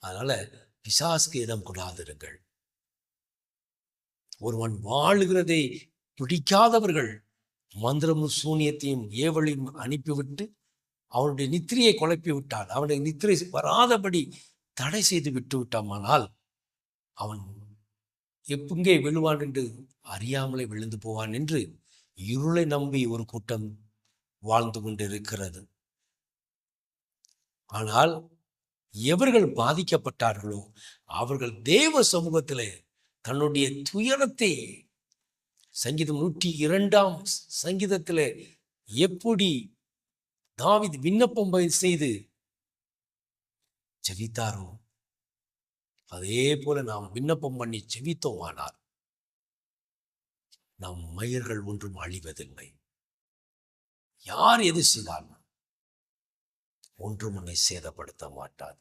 அதனால பிசாசுக்கு இடம் கொடாதிருங்கள். ஒருவன் வாழுகிறதை பிடிக்காதவர்கள் மந்திரமும் சூனியத்தையும் ஏவலையும் அனுப்பிவிட்டு அவனுடைய நித்திரையை குழப்பி விட்டான். அவனுடைய நித்திரை வராதபடி தடை செய்து விட்டு விட்டாமானால் அவன் எப்பங்கே விழுவான் என்று அறியாமலே விழுந்து போவான் என்று இருளை நம்பி ஒரு கூட்டம் வாழ்ந்து கொண்டிருக்கிறது. ஆனால் எவர்கள் பாதிக்கப்பட்டார்களோ அவர்கள் தேவ சமூகத்திலே தன்னுடைய துயரத்தை சங்கீதம் 102 சங்கீதத்திலே எப்படி தாவீது விண்ணப்பம் செய்து ஜெபித்தாரோ அதே போல நாம் விண்ணப்பம் பண்ணி ஜெபித்தோமானால் நம் மயிர்கள் ஒன்றும் அழிவதில்லை. யார் எது செய்தாலும் ஒன்றும் உன்னை சேதப்படுத்த மாட்டாது.